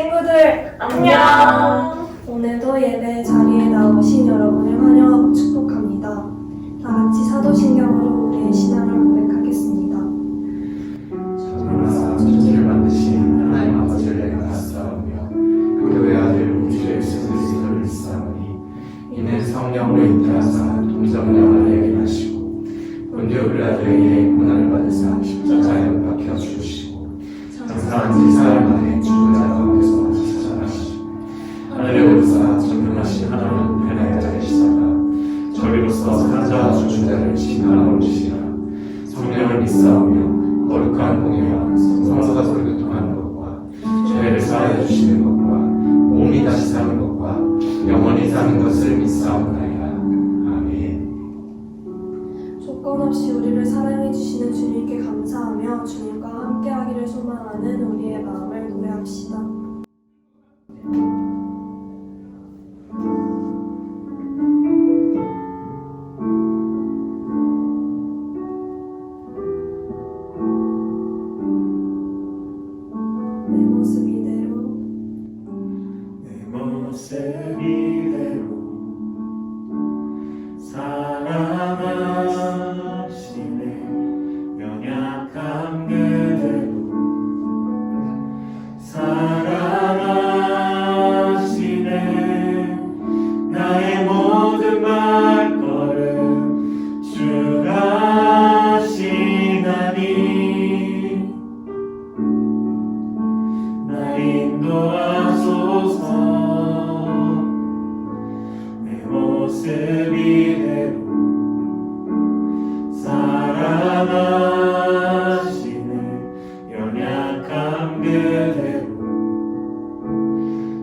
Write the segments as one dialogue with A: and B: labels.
A: 친구들 안녕. 오늘도 예배 자리에 나오신 여러분을 환영하고 축복합니다. 다 같이 사도신경으로 우리의 신앙을 고백하겠습니다.
B: 전능하사 천지를 만드신 하나님 아버지를 내가 사랑하며 그 외아들 우주 예수 그리스도를 믿사오니 이는 성령으로 잉태하사 동정녀와 내게 하시고 본디오 빌라도에게 고난을 받으사 십자가에 못 박혀 죽으시고 장사한 지 사흘 만에 죽은 자 가운데서 다시 살아나시고 하늘에 오르사 전능하신 하나님 편에 앉아 계시다가 저리로서 사는 자와 죽은 자를 심판하러 오시리라. 성령을 믿사오며 거룩한 공예와 성서가 교통하는 것과 죄를 사하여 주시는 것과 몸이 다시 사는 것과 영원히 사는 것을 믿사옵나이다. 아멘.
A: 조건 없이 우리를 사랑해 주시는 주님께 감사하며 주님과 함께하기를 소망하는 우리의 마음을 노래합시다. 내 모습 이대로
C: 내 모습 이대로 사랑하시네. 연약한 그대로 사랑하시네. 나의 모든 발걸음 주가 하시나니 나 인도하소서. 내 모습 이대로 사랑하시네. 연약한 그대로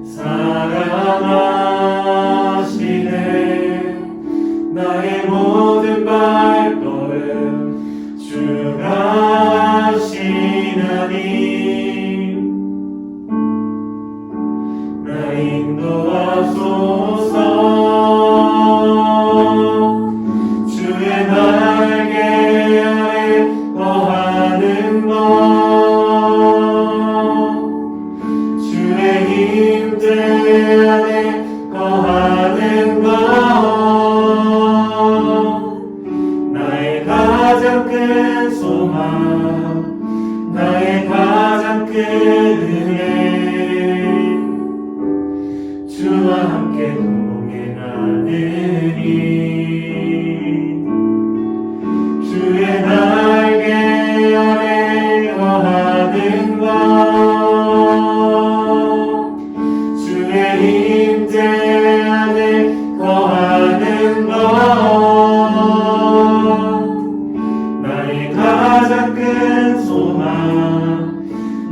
C: 사랑하시네. 나의 모든 발걸음 주가 하시나니 나 인도하소서. 주의 날개 아래 거하는 것, 주의 임재 안에 거하는 것, 나의 가장 큰 소망, 나의 가장 큰 은혜, 주와 함께 동행하느니. 주의 날개 아래 거하는 것, 주의 임재 안에 거하는 것, 나의 가장 큰 소망,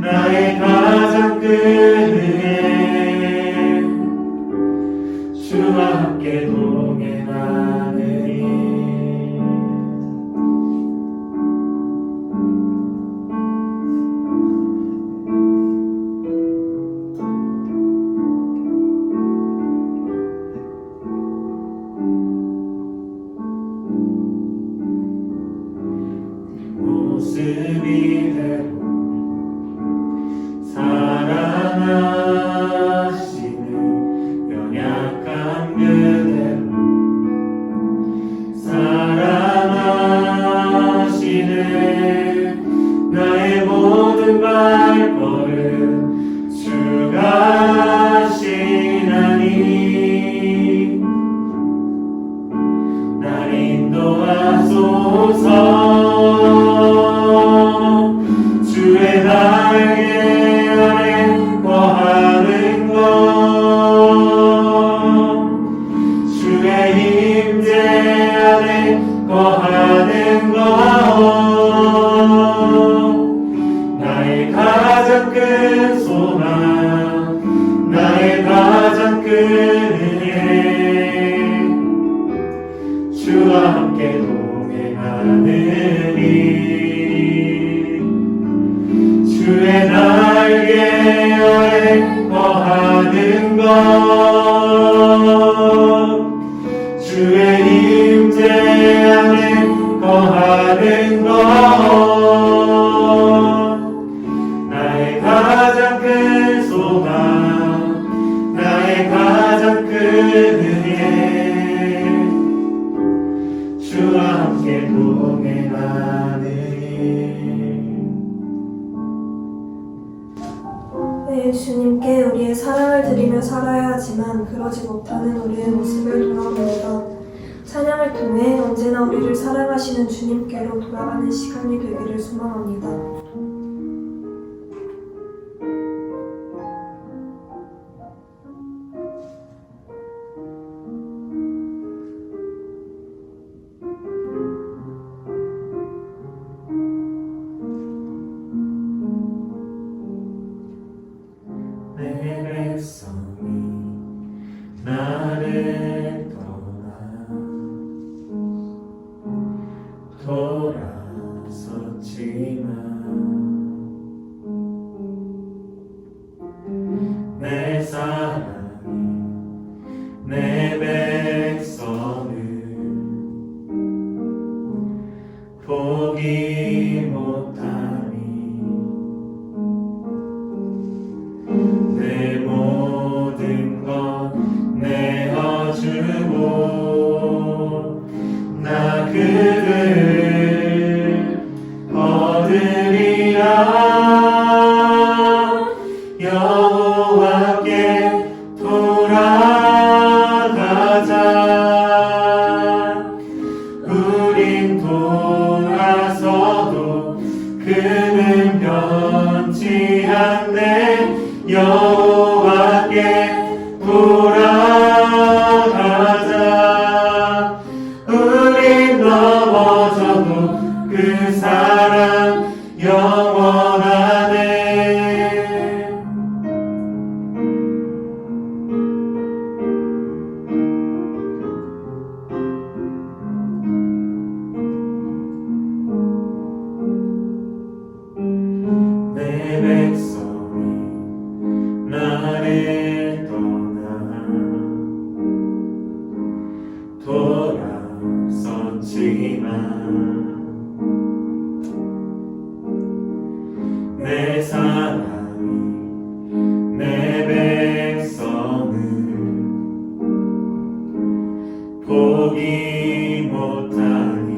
C: 나의 가장 큰 은혜, 주와 함께 동행하느니. 모습 이대로 사랑하시는 연약한 그대로 사랑하시는 나의 모든 발걸음 주가 하시나니 날 인도하소서. 주의 날개 아래 거하는 것, 주의 임재 안에 거하는 것, 나의 가장 큰 소망, 나의 가장 큰 은혜, 주와 함께 동행하느니. 주의 날개 아래 거하는 것, 주의 임재 안에 거하는 것, 나의 가장 큰 소망,
A: 주님께 우리의 사랑을 드리며 살아야 하지만 그러지 못하는 우리의 모습을 돌아봅니다. 찬양을 통해 언제나 우리를 사랑하시는 주님께로 돌아가는 시간이 되기를 소망합니다.
C: 내 백성이 나를 돌아섰지만 내 사랑이 내 백성을 포기 못하니 내 모든 것 내어주고 나 그들 얻으리라. 여호와께 돌아가자. 우린 돌아서도 그는 변치 않네. 여호와께 돌아가자. 우린 넘어져도 그 사랑 영원하네. 내 백성이 나를 돌아섰지만 내 사랑이 내 백성을 포기 못하니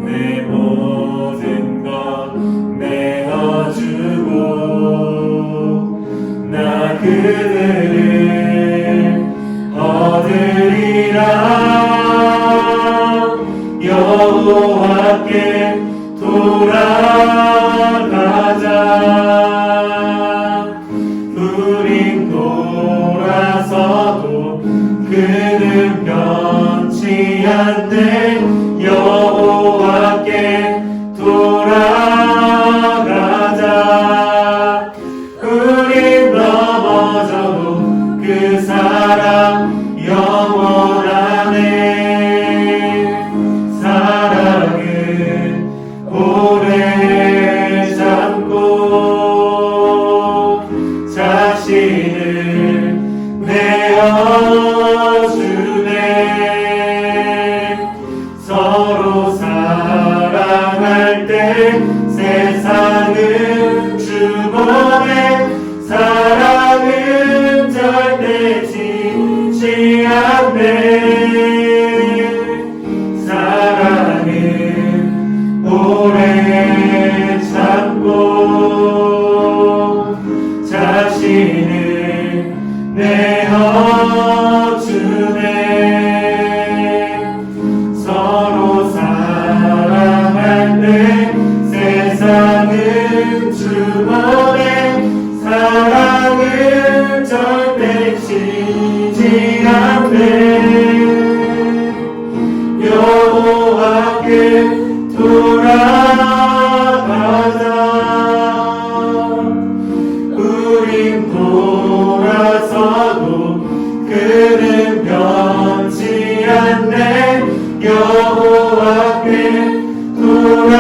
C: 내 모든 것 내어주고 나 그들을 얻으리라. 여호와께 돌아가자. 우린 돌아서도 그는 변치 않네. 여호와께 돌아가자. 우린 넘어져도 그 사랑 영원하네. 사랑은 오래 참고 자신을 내어주네. 서로 사랑할 때 세상은 주보내. 사랑은 절대 지지 않네. 사랑은 오래 참고 자신을 내어주네. 서로 사랑할 때 세상은 주보내. 사랑은 절대 지지 않네. 여호와께 돌아가자. 우린 돌아서도 그는 변치 않네. 여호와께 돌아가자.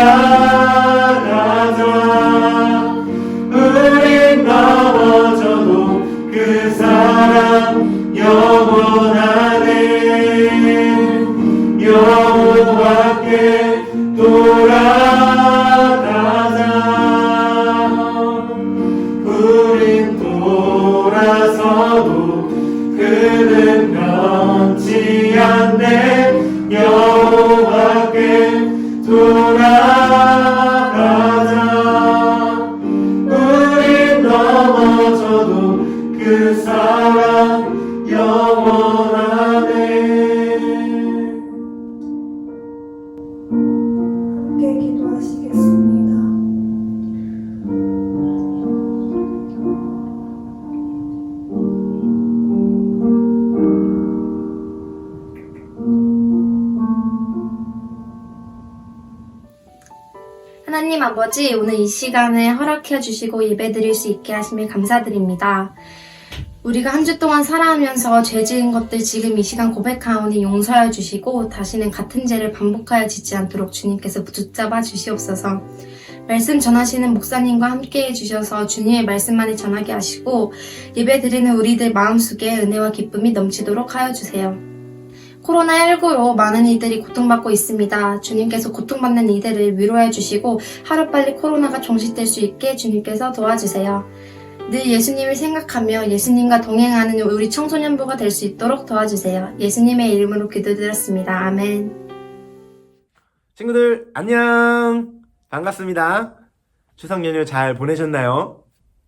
C: 우린 넘어져도 그 사랑 영원하네. 여호와께 돌아가자. 우린 돌아서도 그는 변치 않네. 여호와께 돌아가자. 영원하네.
A: 함께 기도하시겠습니다.
D: 하나님 아버지, 오늘 이 시간에 허락해 주시고 예배 드릴 수 있게 하심에 감사드립니다. 우리가 한 주 동안 살아가면서 죄 지은 것들 지금 이 시간 고백하오니 용서해 주시고 다시는 같은 죄를 반복하여 짓지 않도록 주님께서 붙잡아 주시옵소서. 말씀 전하시는 목사님과 함께 해주셔서 주님의 말씀만이 전하게 하시고 예배 드리는 우리들 마음속에 은혜와 기쁨이 넘치도록 하여 주세요. 코로나19로 많은 이들이 고통받고 있습니다. 주님께서 고통받는 이들을 위로해 주시고 하루빨리 코로나가 종식될 수 있게 주님께서 도와주세요. 늘 예수님을 생각하며 예수님과 동행하는 우리 청소년부가 될 수 있도록 도와주세요. 예수님의 이름으로 기도드렸습니다. 아멘.
E: 친구들 안녕, 반갑습니다. 추석 연휴 잘 보내셨나요?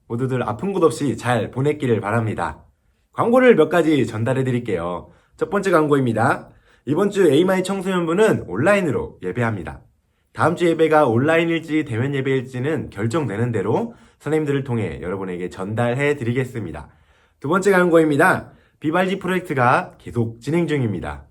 E: 모두들 아픈 곳 없이 잘 보냈기를 바랍니다. 광고를 몇 가지 전달해 드릴게요. 첫 번째 광고입니다. 이번 주 에이마이 청소년부는 온라인으로 예배합니다. 다음 주 예배가 온라인일지 대면 예배일지는 결정되는 대로 선생님들을 통해 여러분에게 전달해 드리겠습니다. 두 번째 광고입니다. 비발디 프로젝트가 계속 진행 중입니다.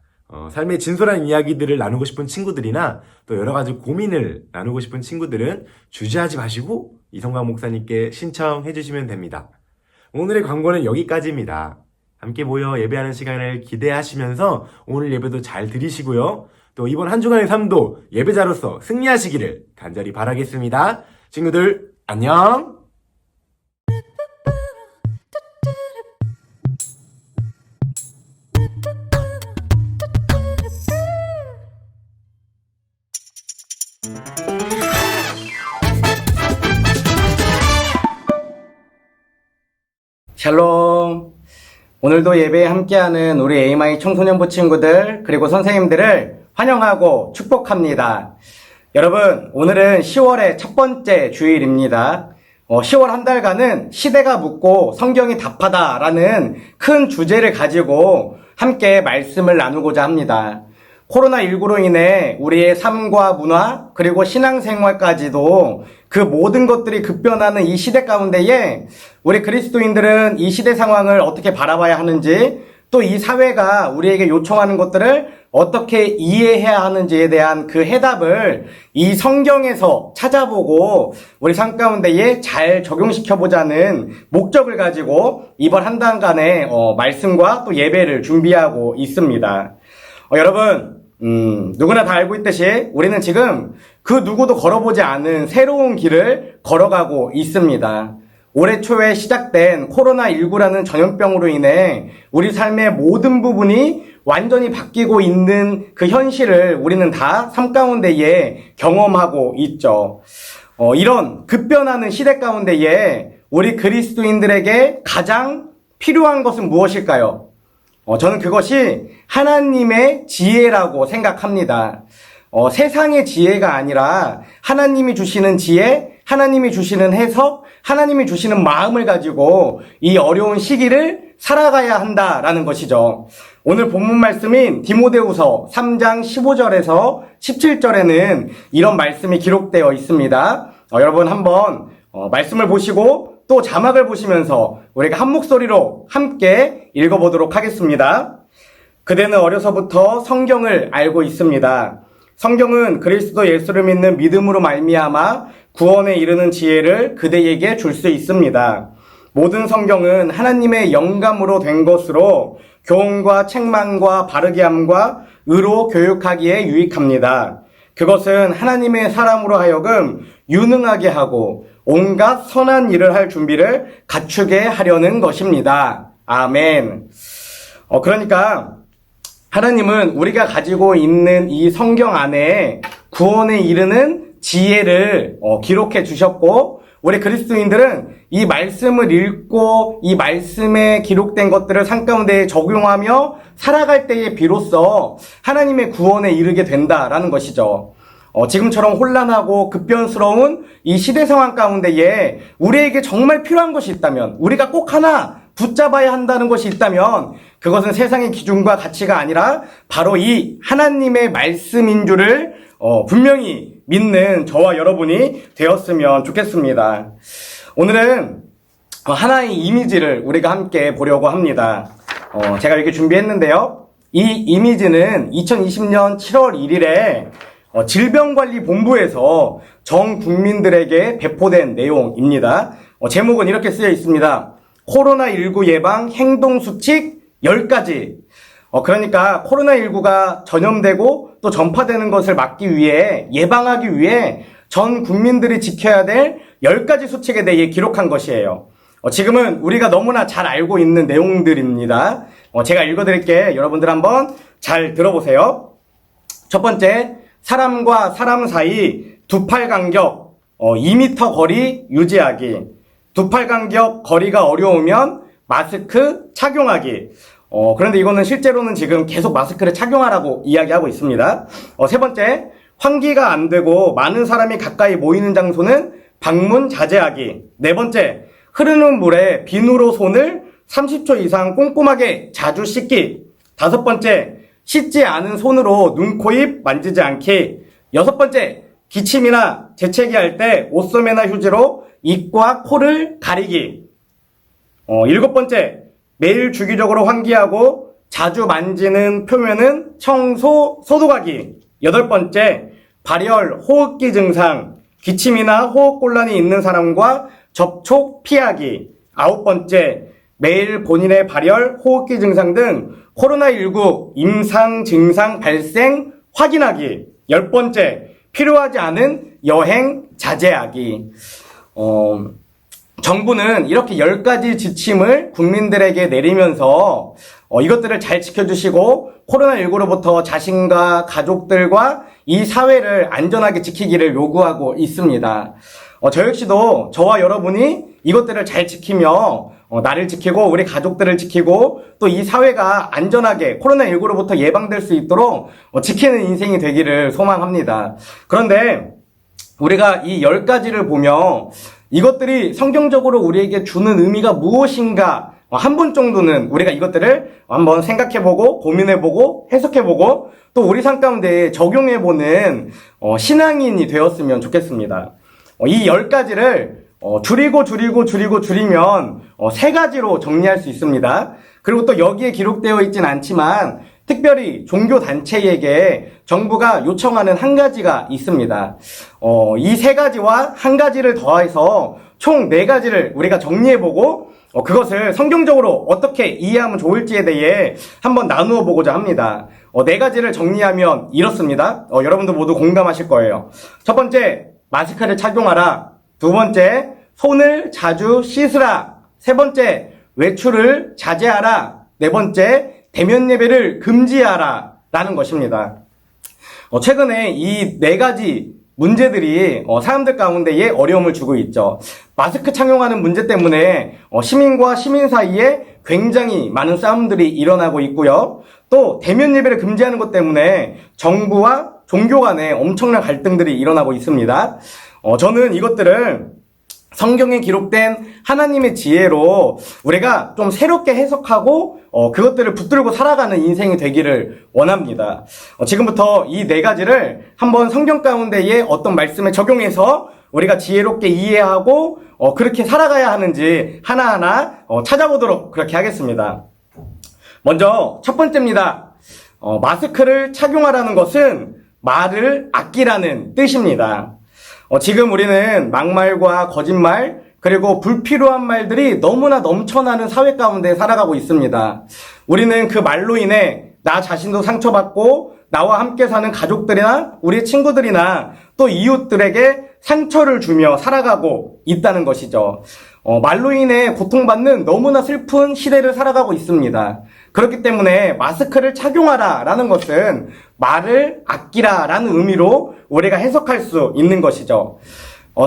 E: 삶의 진솔한 이야기들을 나누고 싶은 친구들이나 또 여러 가지 고민을 나누고 싶은 친구들은 주저하지 마시고 이성광 목사님께 신청해 주시면 됩니다. 오늘의 광고는 여기까지입니다. 함께 모여 예배하는 시간을 기대하시면서 오늘 예배도 잘 들으시고요. 또 이번 한 주간의 삶도 예배자로서 승리하시기를 간절히 바라겠습니다. 친구들 안녕!
F: 샬롬. 오늘도 예배에 함께하는 우리 에이마이 청소년부 친구들 그리고 선생님들을 환영하고 축복합니다. 여러분, 오늘은 10월의 첫 번째 주일입니다. 10월 한 달간은 시대가 묻고 성경이 답하다라는 큰 주제를 가지고 함께 말씀을 나누고자 합니다. 코로나19로 인해 우리의 삶과 문화 그리고 신앙생활까지도 그 모든 것들이 급변하는 이 시대 가운데에 우리 그리스도인들은 이 시대 상황을 어떻게 바라봐야 하는지, 또 이 사회가 우리에게 요청하는 것들을 어떻게 이해해야 하는지에 대한 그 해답을 이 성경에서 찾아보고 우리 삶 가운데에 잘 적용시켜보자는 목적을 가지고 이번 한 달간의 말씀과 또 예배를 준비하고 있습니다. 여러분, 누구나 다 알고 있듯이 우리는 지금 그 누구도 걸어보지 않은 새로운 길을 걸어가고 있습니다. 올해 초에 시작된 코로나19라는 전염병으로 인해 우리 삶의 모든 부분이 완전히 바뀌고 있는 그 현실을 우리는 다 삶 가운데에 경험하고 있죠. 이런 급변하는 시대 가운데에 우리 그리스도인들에게 가장 필요한 것은 무엇일까요? 저는 그것이 하나님의 지혜라고 생각합니다. 세상의 지혜가 아니라 하나님이 주시는 지혜, 하나님이 주시는 해석, 하나님이 주시는 마음을 가지고 이 어려운 시기를 살아가야 한다라는 것이죠. 오늘 본문 말씀인 디모데후서 3장 15절에서 17절에는 이런 말씀이 기록되어 있습니다. 여러분 한번 말씀을 보시고 또 자막을 보시면서 우리가 한 목소리로 함께 읽어보도록 하겠습니다. 그대는 어려서부터 성경을 알고 있습니다. 성경은 그리스도 예수를 믿는 믿음으로 말미암아 구원에 이르는 지혜를 그대에게 줄 수 있습니다. 모든 성경은 하나님의 영감으로 된 것으로 교훈과 책망과 바르게 함과 의로 교육하기에 유익합니다. 그것은 하나님의 사람으로 하여금 유능하게 하고 온갖 선한 일을 할 준비를 갖추게 하려는 것입니다. 아멘. 그러니까 하나님은 우리가 가지고 있는 이 성경 안에 구원에 이르는 지혜를 기록해 주셨고, 우리 그리스도인들은 이 말씀을 읽고 이 말씀에 기록된 것들을 삶 가운데 적용하며 살아갈 때에 비로소 하나님의 구원에 이르게 된다라는 것이죠. 지금처럼 혼란하고 급변스러운 이 시대 상황 가운데에 우리에게 정말 필요한 것이 있다면, 우리가 꼭 하나 붙잡아야 한다는 것이 있다면 그것은 세상의 기준과 가치가 아니라 바로 이 하나님의 말씀인 줄을 분명히 믿는 저와 여러분이 되었으면 좋겠습니다. 오늘은 하나의 이미지를 우리가 함께 보려고 합니다. 제가 이렇게 준비했는데요. 이 이미지는 2020년 7월 1일에 질병관리본부에서 전 국민들에게 배포된 내용입니다. 제목은 이렇게 쓰여 있습니다. 코로나19 예방 행동수칙 10가지. 그러니까 코로나19가 전염되고 또 전파되는 것을 막기 위해, 예방하기 위해 전 국민들이 지켜야 될 10가지 수칙에 대해 기록한 것이에요. 지금은 우리가 너무나 잘 알고 있는 내용들입니다. 제가 읽어드릴게. 여러분들 한번 잘 들어보세요. 첫 번째, 사람과 사람 사이 두 팔 간격 2m 거리 유지하기. 두 팔 간격 거리가 어려우면 마스크 착용하기. 그런데 이거는 실제로는 지금 계속 마스크를 착용하라고 이야기하고 있습니다. 세 번째, 환기가 안 되고 많은 사람이 가까이 모이는 장소는 방문 자제하기. 네 번째, 흐르는 물에 비누로 손을 30초 이상 꼼꼼하게 자주 씻기. 다섯 번째, 씻지 않은 손으로 눈, 코, 입 만지지 않기. 여섯 번째, 기침이나 재채기 할 때 옷소매나 휴지로 입과 코를 가리기. 일곱 번째, 매일 주기적으로 환기하고 자주 만지는 표면은 청소, 소독하기. 여덟 번째, 발열, 호흡기 증상, 기침이나 호흡곤란이 있는 사람과 접촉 피하기. 아홉 번째, 매일 본인의 발열, 호흡기 증상 등 코로나19 임상 증상 발생 확인하기. 열 번째, 필요하지 않은 여행 자제하기. 정부는 이렇게 10가지 지침을 국민들에게 내리면서 이것들을 잘 지켜주시고 코로나19로부터 자신과 가족들과 이 사회를 안전하게 지키기를 요구하고 있습니다. 저 역시도 저와 여러분이 이것들을 잘 지키며 나를 지키고 우리 가족들을 지키고 또 이 사회가 안전하게 코로나19로부터 예방될 수 있도록 지키는 인생이 되기를 소망합니다. 그런데 우리가 이 10가지를 보며 이것들이 성경적으로 우리에게 주는 의미가 무엇인가 한 번 정도는 우리가 이것들을 한번 생각해보고 고민해보고 해석해보고 또 우리 삶 가운데 적용해보는 신앙인이 되었으면 좋겠습니다. 이 10가지를 줄이면 3가지로 정리할 수 있습니다. 그리고 또 여기에 기록되어 있진 않지만 특별히 종교단체에게 정부가 요청하는 한 가지가 있습니다. 이 3가지와 한 가지를 더해서 총 4가지를 우리가 정리해보고 그것을 성경적으로 어떻게 이해하면 좋을지에 대해 한번 나누어 보고자 합니다. 4가지를 정리하면 이렇습니다. 여러분도 모두 공감하실 거예요. 첫 번째, 마스크를 착용하라. 두 번째, 손을 자주 씻으라. 세 번째, 외출을 자제하라. 네 번째, 대면 예배를 금지하라. 라는 것입니다. 최근에 이 4가지 문제들이 사람들 가운데에 어려움을 주고 있죠. 마스크 착용하는 문제 때문에 시민과 시민 사이에 굉장히 많은 싸움들이 일어나고 있고요. 또 대면 예배를 금지하는 것 때문에 정부와 종교 간에 엄청난 갈등들이 일어나고 있습니다. 저는 이것들을 성경에 기록된 하나님의 지혜로 우리가 좀 새롭게 해석하고 그것들을 붙들고 살아가는 인생이 되기를 원합니다. 지금부터 이 4가지를 한번 성경 가운데에 어떤 말씀에 적용해서 우리가 지혜롭게 이해하고 그렇게 살아가야 하는지 하나하나 찾아보도록 그렇게 하겠습니다. 먼저 첫 번째입니다. 마스크를 착용하라는 것은 말을 아끼라는 뜻입니다. 지금 우리는 막말과 거짓말 그리고 불필요한 말들이 너무나 넘쳐나는 사회 가운데 살아가고 있습니다. 우리는 그 말로 인해 나 자신도 상처받고 나와 함께 사는 가족들이나 우리 친구들이나 또 이웃들에게 상처를 주며 살아가고 있다는 것이죠. 말로 인해 고통받는 너무나 슬픈 시대를 살아가고 있습니다. 그렇기 때문에 마스크를 착용하라 라는 것은 말을 아끼라 라는 의미로 우리가 해석할 수 있는 것이죠.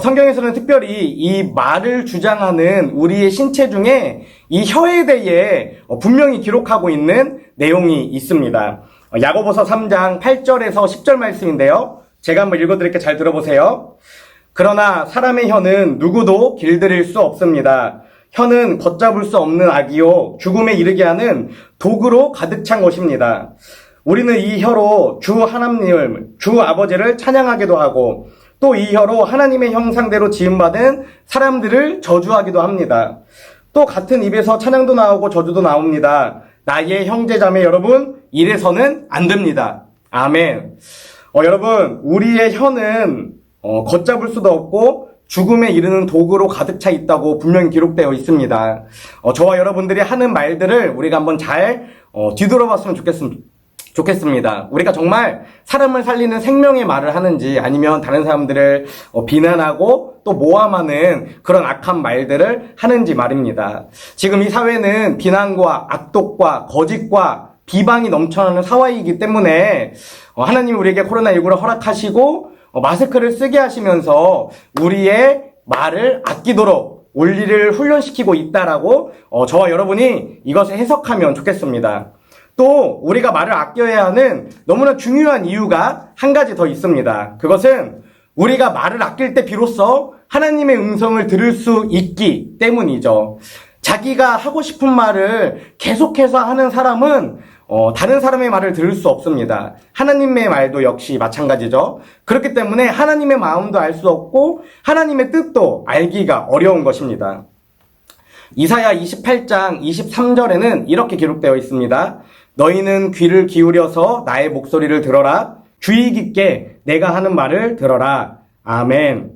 F: 성경에서는 특별히 이 말을 주장하는 우리의 신체 중에 이 혀에 대해 분명히 기록하고 있는 내용이 있습니다. 야고보서 3장 8절에서 10절 말씀인데요. 제가 한번 읽어드릴게요. 잘 들어보세요. 그러나 사람의 혀는 누구도 길들일 수 없습니다. 혀는 걷잡을 수 없는 악이요 죽음에 이르게 하는 도구로 가득 찬 것입니다. 우리는 이 혀로 주 하나님을, 주 아버지를 찬양하기도 하고 또 이 혀로 하나님의 형상대로 지음받은 사람들을 저주하기도 합니다. 또 같은 입에서 찬양도 나오고 저주도 나옵니다. 나의 형제자매 여러분, 이래서는 안 됩니다. 아멘. 여러분, 우리의 혀는 걷잡을 수도 없고 죽음에 이르는 도구로 가득 차 있다고 분명히 기록되어 있습니다. 저와 여러분들이 하는 말들을 우리가 한번 잘 뒤돌아봤으면 좋겠습니다. 우리가 정말 사람을 살리는 생명의 말을 하는지 아니면 다른 사람들을 비난하고 또 모함하는 그런 악한 말들을 하는지 말입니다. 지금 이 사회는 비난과 악독과 거짓과 비방이 넘쳐나는 사회이기 때문에 하나님이 우리에게 코로나19를 허락하시고 마스크를 쓰게 하시면서 우리의 말을 아끼도록 원리를 훈련시키고 있다라고 저와 여러분이 이것을 해석하면 좋겠습니다. 또 우리가 말을 아껴야 하는 너무나 중요한 이유가 한 가지 더 있습니다. 그것은 우리가 말을 아낄 때 비로소 하나님의 음성을 들을 수 있기 때문이죠. 자기가 하고 싶은 말을 계속해서 하는 사람은 다른 사람의 말을 들을 수 없습니다. 하나님의 말도 역시 마찬가지죠. 그렇기 때문에 하나님의 마음도 알 수 없고 하나님의 뜻도 알기가 어려운 것입니다. 이사야 28장 23절에는 이렇게 기록되어 있습니다. 너희는 귀를 기울여서 나의 목소리를 들어라. 주의 깊게 내가 하는 말을 들어라. 아멘.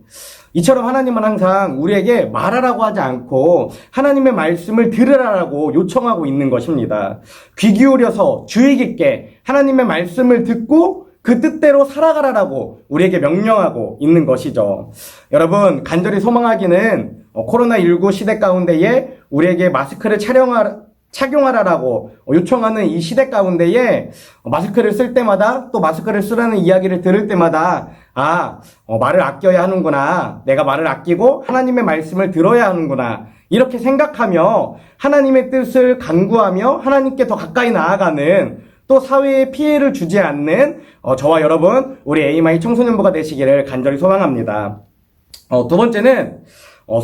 F: 이처럼 하나님은 항상 우리에게 말하라고 하지 않고 하나님의 말씀을 들으라고 요청하고 있는 것입니다. 귀 기울여서 주의 깊게 하나님의 말씀을 듣고 그 뜻대로 살아가라라고 우리에게 명령하고 있는 것이죠. 여러분, 간절히 소망하기는 코로나19 시대 가운데에 우리에게 마스크를 착용하라라고 요청하는 이 시대 가운데에 마스크를 쓸 때마다 또 마스크를 쓰라는 이야기를 들을 때마다 말을 아껴야 하는구나. 내가 말을 아끼고 하나님의 말씀을 들어야 하는구나. 이렇게 생각하며 하나님의 뜻을 간구하며 하나님께 더 가까이 나아가는 또 사회에 피해를 주지 않는 저와 여러분, 우리 에이마이 청소년부가 되시기를 간절히 소망합니다. 두 번째는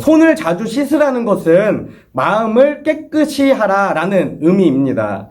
F: 손을 자주 씻으라는 것은 마음을 깨끗이 하라라는 의미입니다.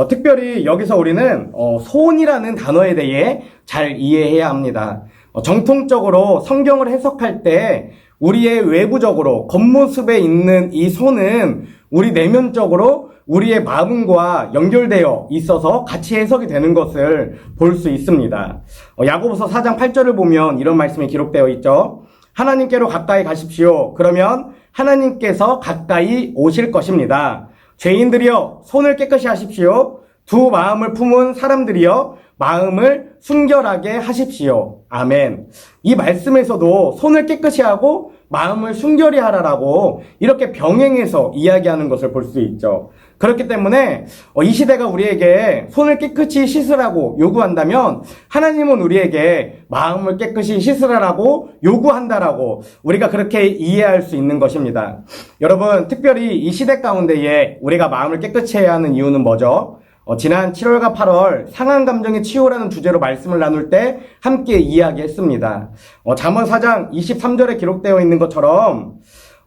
F: 특별히 여기서 우리는 손이라는 단어에 대해 잘 이해해야 합니다. 정통적으로 성경을 해석할 때 우리의 외부적으로 겉모습에 있는 이 손은 우리 내면적으로 우리의 마음과 연결되어 있어서 같이 해석이 되는 것을 볼 수 있습니다. 야고보서 4장 8절을 보면 이런 말씀이 기록되어 있죠. 하나님께로 가까이 가십시오. 그러면 하나님께서 가까이 오실 것입니다. 죄인들이여 손을 깨끗이 하십시오. 두 마음을 품은 사람들이여 마음을 순결하게 하십시오. 아멘. 이 말씀에서도 손을 깨끗이 하고 마음을 순결히 하라라고 이렇게 병행해서 이야기하는 것을 볼 수 있죠. 그렇기 때문에 이 시대가 우리에게 손을 깨끗이 씻으라고 요구한다면 하나님은 우리에게 마음을 깨끗이 씻으라고 요구한다라고 우리가 그렇게 이해할 수 있는 것입니다. 여러분, 특별히 이 시대 가운데에 우리가 마음을 깨끗이 해야 하는 이유는 뭐죠? 지난 7월과 8월 상한 감정의 치유라는 주제로 말씀을 나눌 때 함께 이야기했습니다. 잠언 4장 23절에 기록되어 있는 것처럼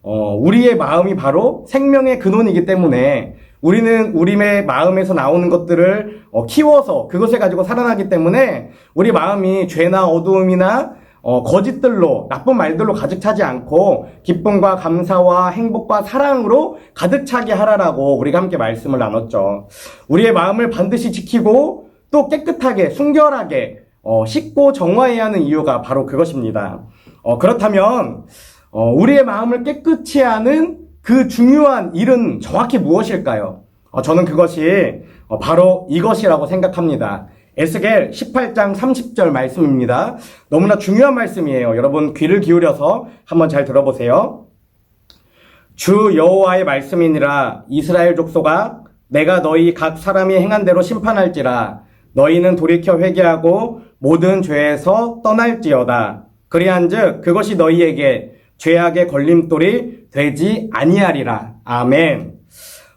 F: 우리의 마음이 바로 생명의 근원이기 때문에 우리는 우리의 마음에서 나오는 것들을 키워서 그것을 가지고 살아나기 때문에 우리 마음이 죄나 어두움이나 거짓들로 나쁜 말들로 가득 차지 않고 기쁨과 감사와 행복과 사랑으로 가득 차게 하라라고 우리가 함께 말씀을 나눴죠. 우리의 마음을 반드시 지키고 또 깨끗하게 순결하게 씻고 정화해야 하는 이유가 바로 그것입니다. 그렇다면 우리의 마음을 깨끗이 하는 그 중요한 일은 정확히 무엇일까요? 저는 그것이 바로 이것이라고 생각합니다. 에스겔 18장 30절 말씀입니다. 너무나 중요한 말씀이에요. 여러분 귀를 기울여서 한번 잘 들어보세요. 주 여호와의 말씀이니라. 이스라엘 족속아, 내가 너희 각 사람이 행한 대로 심판할지라. 너희는 돌이켜 회개하고 모든 죄에서 떠날지어다. 그리한즉 그것이 너희에게 죄악의 걸림돌이 되지 아니하리라. 아멘.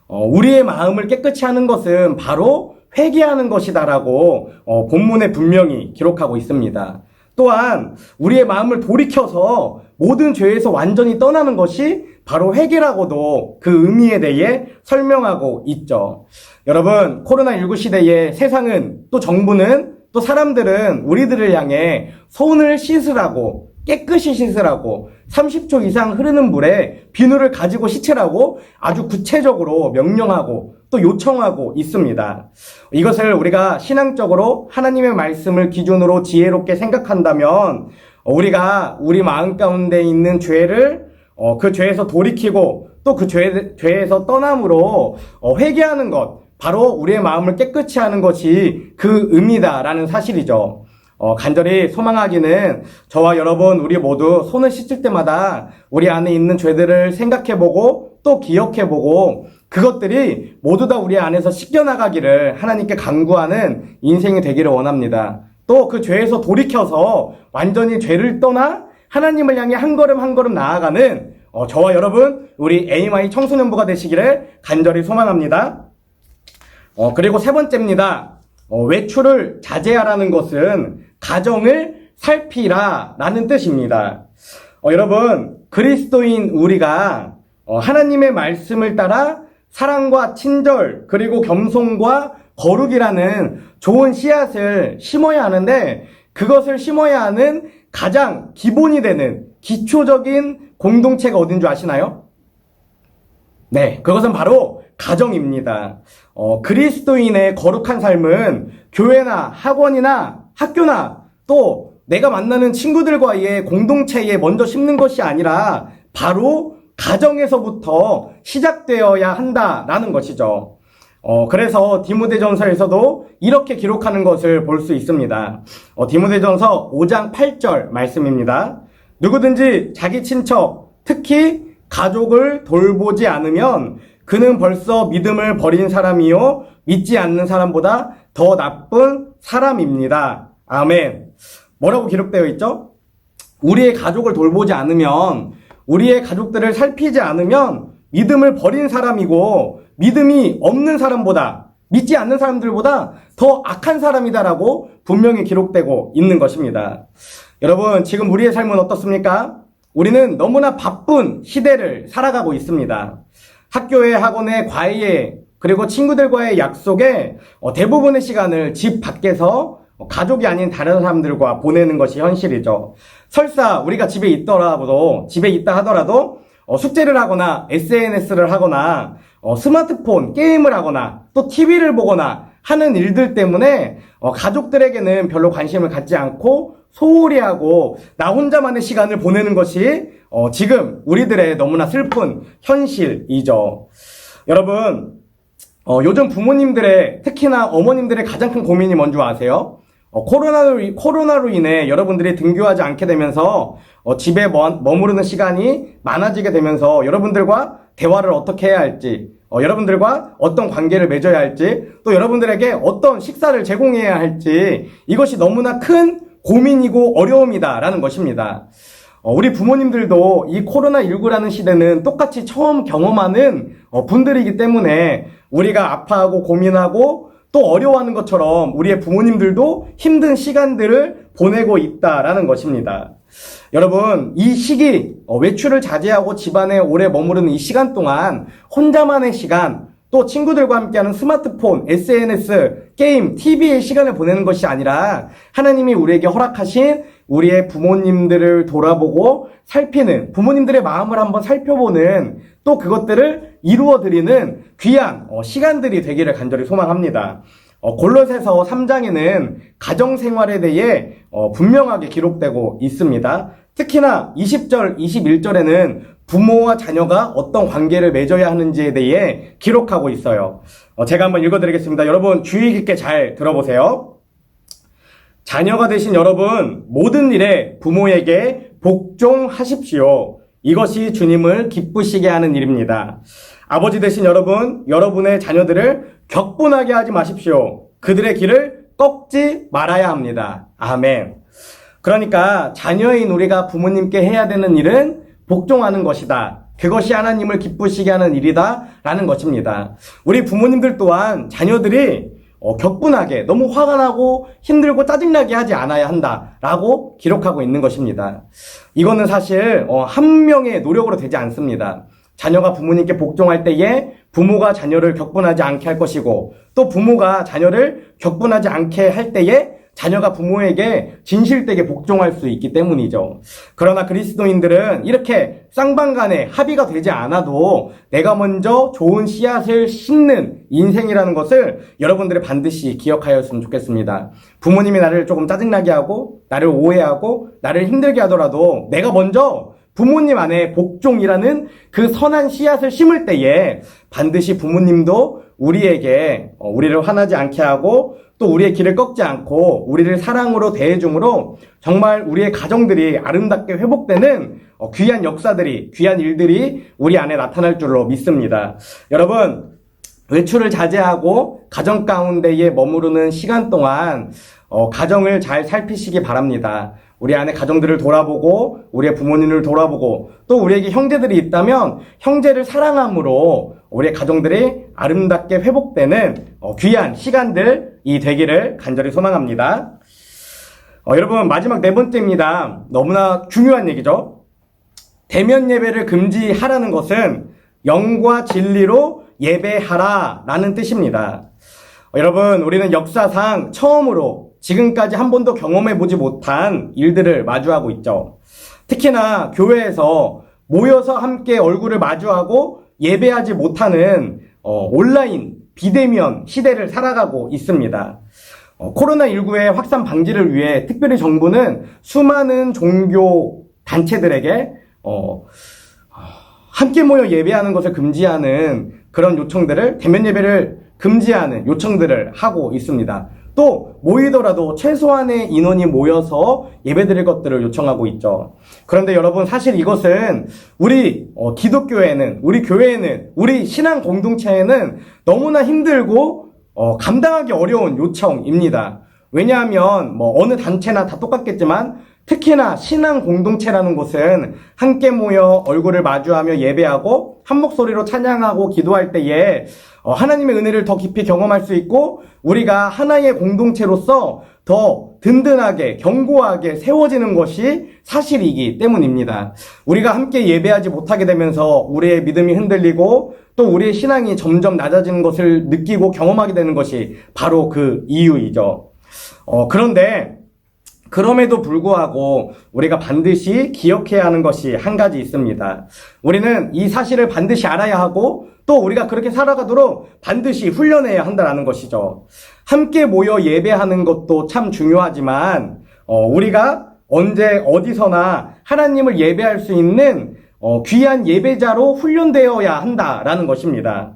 F: 우리의 마음을 깨끗이 하는 것은 바로 회개하는 것이다라고 본문에 분명히 기록하고 있습니다. 또한 우리의 마음을 돌이켜서 모든 죄에서 완전히 떠나는 것이 바로 회개라고도 그 의미에 대해 설명하고 있죠. 여러분, 코로나19 시대에 세상은 또 정부는 또 사람들은 우리들을 향해 손을 씻으라고, 깨끗이 씻으라고, 30초 이상 흐르는 물에 비누를 가지고 씻으라고 아주 구체적으로 명령하고 또 요청하고 있습니다. 이것을 우리가 신앙적으로 하나님의 말씀을 기준으로 지혜롭게 생각한다면 우리가 우리 마음 가운데 있는 죄를 그 죄에서 돌이키고 또 그 죄에서 떠남으로 회개하는 것, 바로 우리의 마음을 깨끗이 하는 것이 그 의미다라는 사실이죠. 간절히 소망하기는 저와 여러분 우리 모두 손을 씻을 때마다 우리 안에 있는 죄들을 생각해보고 또 기억해보고 그것들이 모두 다 우리 안에서 씻겨나가기를 하나님께 간구하는 인생이 되기를 원합니다. 또 그 죄에서 돌이켜서 완전히 죄를 떠나 하나님을 향해 한 걸음 한 걸음 나아가는 저와 여러분 우리 AMI 청소년부가 되시기를 간절히 소망합니다. 그리고 세 번째입니다. 외출을 자제하라는 것은 가정을 살피라 라는 뜻입니다. 여러분, 그리스도인 우리가 하나님의 말씀을 따라 사랑과 친절 그리고 겸손과 거룩이라는 좋은 씨앗을 심어야 하는데 그것을 심어야 하는 가장 기본이 되는 기초적인 공동체가 어딘 줄 아시나요? 네, 그것은 바로 가정입니다. 그리스도인의 거룩한 삶은 교회나 학원이나 학교나 또 내가 만나는 친구들과의 공동체에 먼저 심는 것이 아니라 바로 가정에서부터 시작되어야 한다라는 것이죠. 그래서 디모데전서에서도 이렇게 기록하는 것을 볼 수 있습니다. 디모데전서 5장 8절 말씀입니다. 누구든지 자기 친척, 특히 가족을 돌보지 않으면 그는 벌써 믿음을 버린 사람이요 믿지 않는 사람보다 더 나쁜 사람입니다. 아멘. 뭐라고 기록되어 있죠? 우리의 가족을 돌보지 않으면, 우리의 가족들을 살피지 않으면 믿음을 버린 사람이고 믿음이 없는 사람보다, 믿지 않는 사람들보다 더 악한 사람이다라고 분명히 기록되고 있는 것입니다. 여러분, 지금 우리의 삶은 어떻습니까? 우리는 너무나 바쁜 시대를 살아가고 있습니다. 학교에, 학원에, 과외에, 그리고 친구들과의 약속에 대부분의 시간을 집 밖에서 가족이 아닌 다른 사람들과 보내는 것이 현실이죠. 설사 우리가 집에 있다 하더라도 숙제를 하거나 SNS를 하거나 스마트폰, 게임을 하거나 또 TV를 보거나 하는 일들 때문에 가족들에게는 별로 관심을 갖지 않고 소홀히 하고 나 혼자만의 시간을 보내는 것이 지금 우리들의 너무나 슬픈 현실이죠. 여러분, 요즘 부모님들의, 특히나 어머님들의 가장 큰 고민이 뭔지 아세요? 코로나로 인해 여러분들이 등교하지 않게 되면서 집에 머무르는 시간이 많아지게 되면서 여러분들과 대화를 어떻게 해야 할지, 여러분들과 어떤 관계를 맺어야 할지, 또 여러분들에게 어떤 식사를 제공해야 할지, 이것이 너무나 큰 고민이고 어려움이다라는 것입니다. 우리 부모님들도 이 코로나19라는 시대는 똑같이 처음 경험하는 분들이기 때문에 우리가 아파하고 고민하고 또 어려워하는 것처럼 우리의 부모님들도 힘든 시간들을 보내고 있다라는 것입니다. 여러분, 이 시기, 외출을 자제하고 집안에 오래 머무르는 이 시간 동안 혼자만의 시간, 또 친구들과 함께하는 스마트폰, SNS, 게임, TV의 시간을 보내는 것이 아니라 하나님이 우리에게 허락하신 우리의 부모님들을 돌아보고 살피는, 부모님들의 마음을 한번 살펴보는, 또 그것들을 이루어드리는 귀한 시간들이 되기를 간절히 소망합니다. 골로새서 3장에는 가정생활에 대해 분명하게 기록되고 있습니다. 특히나 20절, 21절에는 부모와 자녀가 어떤 관계를 맺어야 하는지에 대해 기록하고 있어요. 제가 한번 읽어드리겠습니다. 여러분 주의 깊게 잘 들어보세요. 자녀가 되신 여러분, 모든 일에 부모에게 복종하십시오. 이것이 주님을 기쁘시게 하는 일입니다. 아버지 되신 여러분, 여러분의 자녀들을 격분하게 하지 마십시오. 그들의 길을 꺾지 말아야 합니다. 아멘. 그러니까 자녀인 우리가 부모님께 해야 되는 일은 복종하는 것이다. 그것이 하나님을 기쁘시게 하는 일이다 라는 것입니다. 우리 부모님들 또한 자녀들이 격분하게, 너무 화가 나고 힘들고 짜증나게 하지 않아야 한다라고 기록하고 있는 것입니다. 이거는 사실 한 명의 노력으로 되지 않습니다. 자녀가 부모님께 복종할 때에 부모가 자녀를 격분하지 않게 할 것이고, 또 부모가 자녀를 격분하지 않게 할 때에 자녀가 부모에게 진실되게 복종할 수 있기 때문이죠. 그러나 그리스도인들은 이렇게 쌍방간에 합의가 되지 않아도 내가 먼저 좋은 씨앗을 심는 인생이라는 것을 여러분들이 반드시 기억하였으면 좋겠습니다. 부모님이 나를 조금 짜증나게 하고 나를 오해하고 나를 힘들게 하더라도 내가 먼저 부모님 안에 복종이라는 그 선한 씨앗을 심을 때에 반드시 부모님도 우리에게 우리를 화나지 않게 하고 또 우리의 길을 꺾지 않고 우리를 사랑으로 대해줌으로 정말 우리의 가정들이 아름답게 회복되는 귀한 역사들이, 귀한 일들이 우리 안에 나타날 줄로 믿습니다. 여러분, 외출을 자제하고 가정 가운데에 머무르는 시간 동안 가정을 잘 살피시기 바랍니다. 우리 안에 가정들을 돌아보고 우리의 부모님을 돌아보고 또 우리에게 형제들이 있다면 형제를 사랑함으로 우리의 가정들이 아름답게 회복되는 귀한 시간들이 되기를 간절히 소망합니다. 여러분, 마지막 네 번째입니다. 너무나 중요한 얘기죠. 대면 예배를 금지하라는 것은 영과 진리로 예배하라 라는 뜻입니다. 여러분, 우리는 역사상 처음으로 지금까지 한 번도 경험해보지 못한 일들을 마주하고 있죠. 특히나 교회에서 모여서 함께 얼굴을 마주하고 예배하지 못하는 온라인 비대면 시대를 살아가고 있습니다. 코로나19의 확산 방지를 위해 특별히 정부는 수많은 종교 단체들에게 함께 모여 예배하는 것을 금지하는 그런 요청들을, 대면 예배를 금지하는 요청들을 하고 있습니다. 또 모이더라도 최소한의 인원이 모여서 예배드릴 것들을 요청하고 있죠. 그런데 여러분, 사실 이것은 우리 기독교에는, 우리 교회에는, 우리 신앙 공동체에는 너무나 힘들고 감당하기 어려운 요청입니다. 왜냐하면 어느 단체나 다 똑같겠지만 특히나 신앙 공동체라는 곳은 함께 모여 얼굴을 마주하며 예배하고 한 목소리로 찬양하고 기도할 때에 하나님의 은혜를 더 깊이 경험할 수 있고 우리가 하나의 공동체로서 더 든든하게 견고하게 세워지는 것이 사실이기 때문입니다. 우리가 함께 예배하지 못하게 되면서 우리의 믿음이 흔들리고 또 우리의 신앙이 점점 낮아지는 것을 느끼고 경험하게 되는 것이 바로 그 이유이죠. 그런데 그럼에도 불구하고 우리가 반드시 기억해야 하는 것이 한 가지 있습니다. 우리는 이 사실을 반드시 알아야 하고 또 우리가 그렇게 살아가도록 반드시 훈련해야 한다는 것이죠. 함께 모여 예배하는 것도 참 중요하지만 우리가 언제 어디서나 하나님을 예배할 수 있는 귀한 예배자로 훈련되어야 한다라는 것입니다.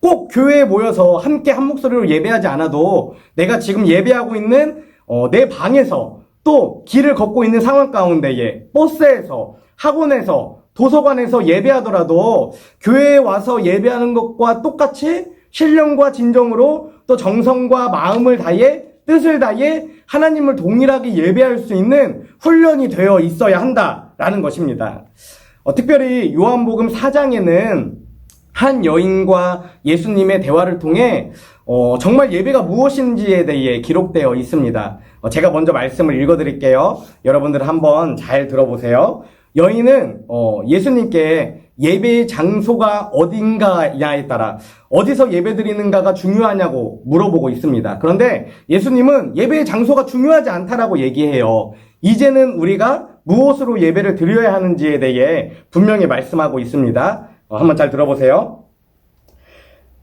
F: 꼭 교회에 모여서 함께 한 목소리로 예배하지 않아도 내가 지금 예배하고 있는 내 방에서 또 길을 걷고 있는 상황 가운데에 버스에서 학원에서 도서관에서 예배하더라도 교회에 와서 예배하는 것과 똑같이 신령과 진정으로 또 정성과 마음을 다해 뜻을 다해 하나님을 동일하게 예배할 수 있는 훈련이 되어 있어야 한다라는 것입니다. 특별히 요한복음 4장에는 한 여인과 예수님의 대화를 통해 정말 예배가 무엇인지에 대해 기록되어 있습니다. 제가 먼저 말씀을 읽어드릴게요. 여러분들 한번 잘 들어보세요. 여인은 예수님께 예배의 장소가 어딘가냐에 따라 어디서 예배드리는가가 중요하냐고 물어보고 있습니다. 그런데 예수님은 예배의 장소가 중요하지 않다라고 얘기해요. 이제는 우리가 무엇으로 예배를 드려야 하는지에 대해 분명히 말씀하고 있습니다. 한번 잘 들어보세요.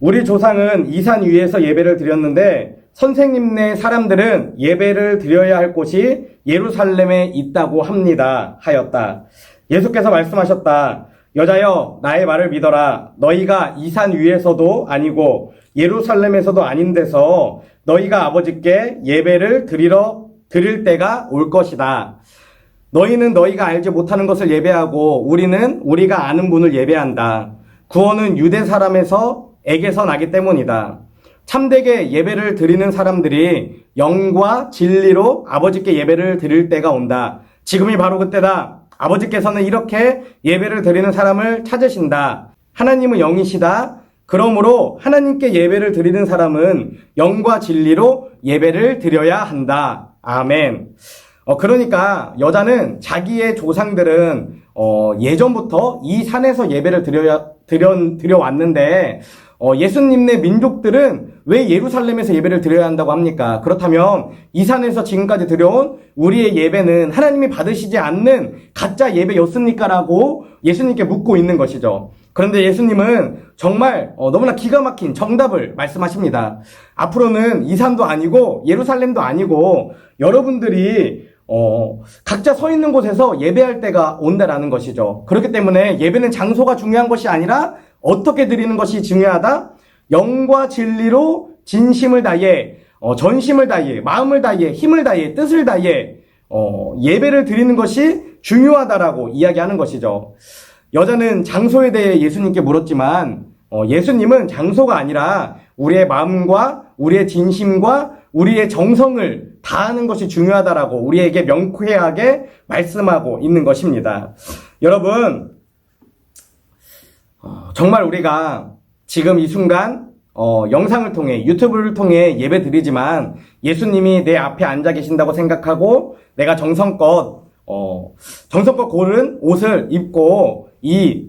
F: 우리 조상은 이 산 위에서 예배를 드렸는데 선생님네 사람들은 예배를 드려야 할 곳이 예루살렘에 있다고 합니다 하였다. 예수께서 말씀하셨다. 여자여, 나의 말을 믿어라. 너희가 이 산 위에서도 아니고 예루살렘에서도 아닌 데서 너희가 아버지께 예배를 드릴 때가 올 것이다. 너희는 너희가 알지 못하는 것을 예배하고 우리는 우리가 아는 분을 예배한다. 구원은 유대 사람에게서 나기 때문이다. 참되게 예배를 드리는 사람들이 영과 진리로 아버지께 예배를 드릴 때가 온다. 지금이 바로 그때다. 아버지께서는 이렇게 예배를 드리는 사람을 찾으신다. 하나님은 영이시다. 그러므로 하나님께 예배를 드리는 사람은 영과 진리로 예배를 드려야 한다. 아멘. 그러니까 여자는 자기의 조상들은 예전부터 이 산에서 예배를 드려왔는데, 예수님네 민족들은 왜 예루살렘에서 예배를 드려야 한다고 합니까? 그렇다면 이 산에서 지금까지 드려온 우리의 예배는 하나님이 받으시지 않는 가짜 예배였습니까? 라고 예수님께 묻고 있는 것이죠. 그런데 예수님은 정말 너무나 기가 막힌 정답을 말씀하십니다. 앞으로는 이 산도 아니고 예루살렘도 아니고 여러분들이 각자 서 있는 곳에서 예배할 때가 온다라는 것이죠. 그렇기 때문에 예배는 장소가 중요한 것이 아니라 어떻게 드리는 것이 중요하다? 영과 진리로 진심을 다해, 전심을 다해, 마음을 다해, 힘을 다해, 뜻을 다해 예배를 드리는 것이 중요하다라고 이야기하는 것이죠. 여자는 장소에 대해 예수님께 물었지만 예수님은 장소가 아니라 우리의 마음과 우리의 진심과 우리의 정성을 다하는 것이 중요하다라고 우리에게 명쾌하게 말씀하고 있는 것입니다. 여러분, 정말 우리가 지금 이 순간 영상을 통해 유튜브를 통해 예배 드리지만 예수님이 내 앞에 앉아 계신다고 생각하고 내가 정성껏 고른 옷을 입고 이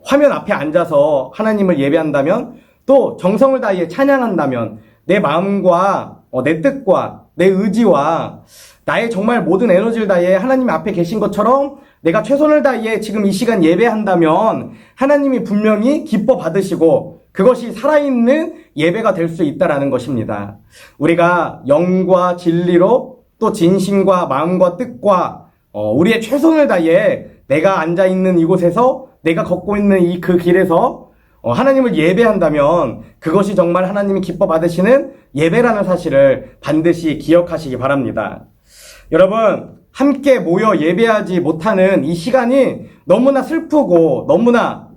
F: 화면 앞에 앉아서 하나님을 예배한다면, 또 정성을 다해 찬양한다면, 내 마음과 내 뜻과 내 의지와 나의 정말 모든 에너지를 다해 하나님 앞에 계신 것처럼 내가 최선을 다해 지금 이 시간 예배한다면 하나님이 분명히 기뻐 받으시고 그것이 살아있는 예배가 될 수 있다라는 것입니다. 우리가 영과 진리로 또 진심과 마음과 뜻과 우리의 최선을 다해 내가 앉아있는 이곳에서 내가 걷고 있는 그 길에서 하나님을 예배한다면 그것이 정말 하나님이 기뻐 받으시는 예배라는 사실을 반드시 기억하시기 바랍니다. 여러분, 함께 모여 예배하지 못하는 이 시간이 너무나 슬프고 너무나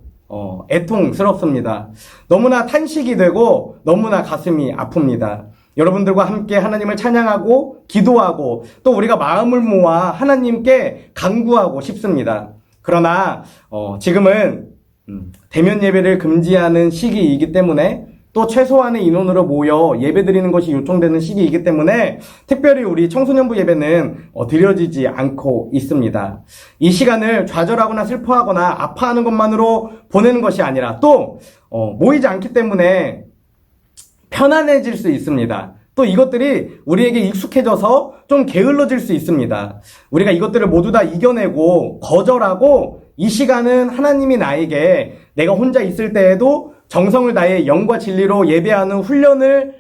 F: 애통스럽습니다. 너무나 탄식이 되고 너무나 가슴이 아픕니다. 여러분들과 함께 하나님을 찬양하고 기도하고 또 우리가 마음을 모아 하나님께 간구하고 싶습니다. 그러나 지금은 대면 예배를 금지하는 시기이기 때문에 또 최소한의 인원으로 모여 예배드리는 것이 요청되는 시기이기 때문에 특별히 우리 청소년부 예배는 드려지지 않고 있습니다. 이 시간을 좌절하거나 슬퍼하거나 아파하는 것만으로 보내는 것이 아니라 또 모이지 않기 때문에 편안해질 수 있습니다. 또 이것들이 우리에게 익숙해져서 좀 게을러질 수 있습니다. 우리가 이것들을 모두 다 이겨내고 거절하고 이 시간은 하나님이 나에게 내가 혼자 있을 때에도 정성을 다해 영과 진리로 예배하는 훈련을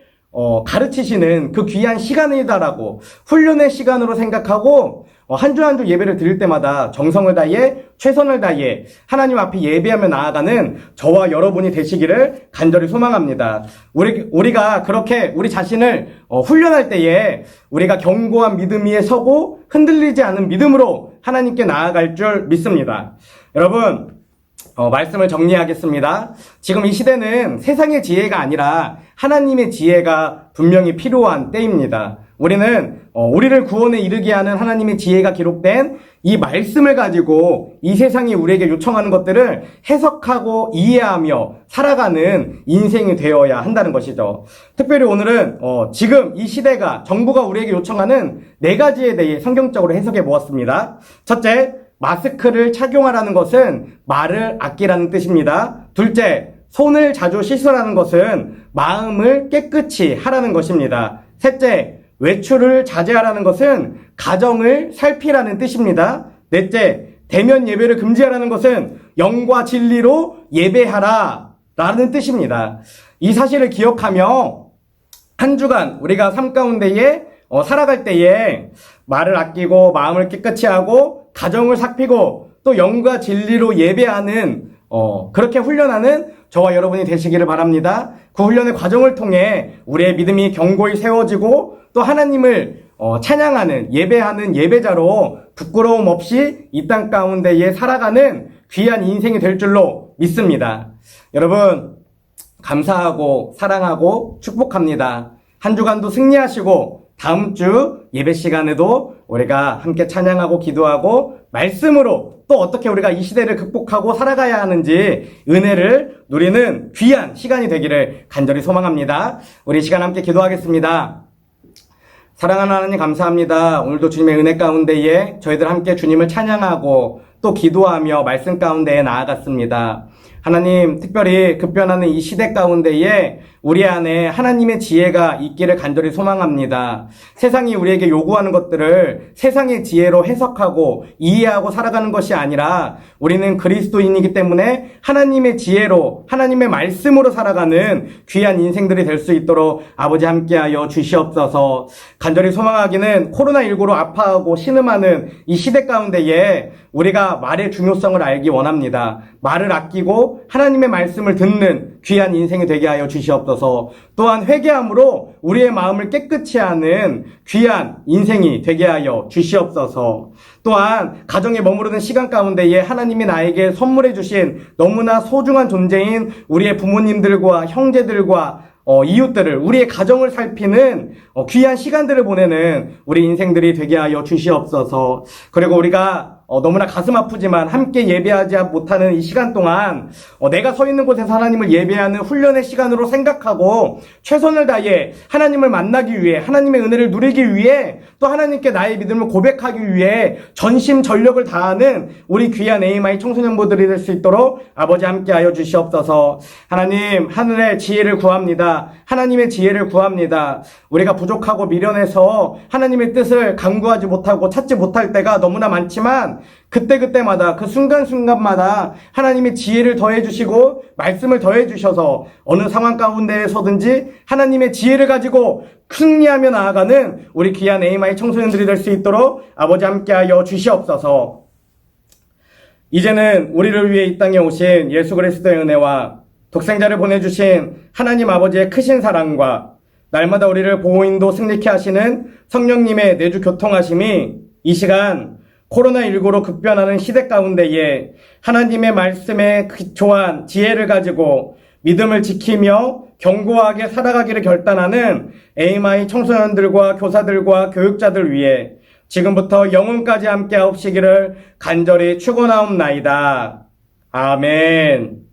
F: 가르치시는 그 귀한 시간이다라고 훈련의 시간으로 생각하고 한 주 한 주 예배를 드릴 때마다 정성을 다해 최선을 다해 하나님 앞에 예배하며 나아가는 저와 여러분이 되시기를 간절히 소망합니다. 우리가 그렇게 우리 자신을 훈련할 때에 우리가 견고한 믿음 위에 서고 흔들리지 않은 믿음으로 하나님께 나아갈 줄 믿습니다. 여러분, 말씀을 정리하겠습니다. 지금 이 시대는 세상의 지혜가 아니라 하나님의 지혜가 분명히 필요한 때입니다. 우리는 우리를 구원에 이르게 하는 하나님의 지혜가 기록된 이 말씀을 가지고 이 세상이 우리에게 요청하는 것들을 해석하고 이해하며 살아가는 인생이 되어야 한다는 것이죠. 특별히 오늘은 지금 이 시대가 정부가 우리에게 요청하는 4가지에 대해 성경적으로 해석해 보았습니다. 첫째, 마스크를 착용하라는 것은 말을 아끼라는 뜻입니다. 둘째, 손을 자주 씻으라는 것은 마음을 깨끗이 하라는 것입니다. 셋째, 외출을 자제하라는 것은 가정을 살피라는 뜻입니다. 넷째, 대면 예배를 금지하라는 것은 영과 진리로 예배하라 라는 뜻입니다. 이 사실을 기억하며 한 주간 우리가 삶 가운데에 살아갈 때에 말을 아끼고 마음을 깨끗이 하고 가정을 살피고 또 영과 진리로 예배하는 그렇게 훈련하는 저와 여러분이 되시기를 바랍니다. 그 훈련의 과정을 통해 우리의 믿음이 견고히 세워지고 또 하나님을 찬양하는 예배하는 예배자로 부끄러움 없이 이 땅 가운데에 살아가는 귀한 인생이 될 줄로 믿습니다. 여러분, 감사하고 사랑하고 축복합니다. 한 주간도 승리하시고 다음 주 예배 시간에도 우리가 함께 찬양하고 기도하고 말씀으로 또 어떻게 우리가 이 시대를 극복하고 살아가야 하는지 은혜를 누리는 귀한 시간이 되기를 간절히 소망합니다. 우리 시간 함께 기도하겠습니다. 사랑하는 하나님 감사합니다. 오늘도 주님의 은혜 가운데에 저희들 함께 주님을 찬양하고 또 기도하며 말씀 가운데에 나아갔습니다. 하나님, 특별히 급변하는 이 시대 가운데에 우리 안에 하나님의 지혜가 있기를 간절히 소망합니다. 세상이 우리에게 요구하는 것들을 세상의 지혜로 해석하고 이해하고 살아가는 것이 아니라 우리는 그리스도인이기 때문에 하나님의 지혜로, 하나님의 말씀으로 살아가는 귀한 인생들이 될 수 있도록 아버지 함께하여 주시옵소서. 간절히 소망하기는 코로나19로 아파하고 신음하는 이 시대 가운데에 우리가 말의 중요성을 알기 원합니다. 말을 아끼고 하나님의 말씀을 듣는 귀한 인생이 되게 하여 주시옵소서. 또한 회개함으로 우리의 마음을 깨끗이 하는 귀한 인생이 되게 하여 주시옵소서. 또한 가정에 머무르는 시간 가운데에 하나님이 나에게 선물해 주신 너무나 소중한 존재인 우리의 부모님들과 형제들과 이웃들을, 우리의 가정을 살피는 귀한 시간들을 보내는 우리 인생들이 되게 하여 주시옵소서. 그리고 우리가 너무나 가슴 아프지만 함께 예배하지 못하는 이 시간 동안 내가 서 있는 곳에서 하나님을 예배하는 훈련의 시간으로 생각하고 최선을 다해 하나님을 만나기 위해, 하나님의 은혜를 누리기 위해, 또 하나님께 나의 믿음을 고백하기 위해 전심전력을 다하는 우리 귀한 AMI 청소년부들이 될 수 있도록 아버지 함께하여 주시옵소서. 하나님, 하늘의 지혜를 구합니다. 하나님의 지혜를 구합니다. 우리가 부족하고 미련해서 하나님의 뜻을 간구하지 못하고 찾지 못할 때가 너무나 많지만 그때그때마다 그 순간순간마다 하나님의 지혜를 더해주시고 말씀을 더해주셔서 어느 상황 가운데에서든지 하나님의 지혜를 가지고 승리하며 나아가는 우리 귀한 AMI 청소년들이 될 수 있도록 아버지 함께하여 주시옵소서. 이제는 우리를 위해 이 땅에 오신 예수 그리스도의 은혜와 독생자를 보내주신 하나님 아버지의 크신 사랑과 날마다 우리를 보호인도 승리케 하시는 성령님의 내주 교통하심이 이 시간 코로나19로 급변하는 시대 가운데에 하나님의 말씀에 기초한 지혜를 가지고 믿음을 지키며 견고하게 살아가기를 결단하는 AMI 청소년들과 교사들과 교육자들 위해 지금부터 영혼까지 함께 하옵시기를 간절히 축원하옵나이다. 아멘.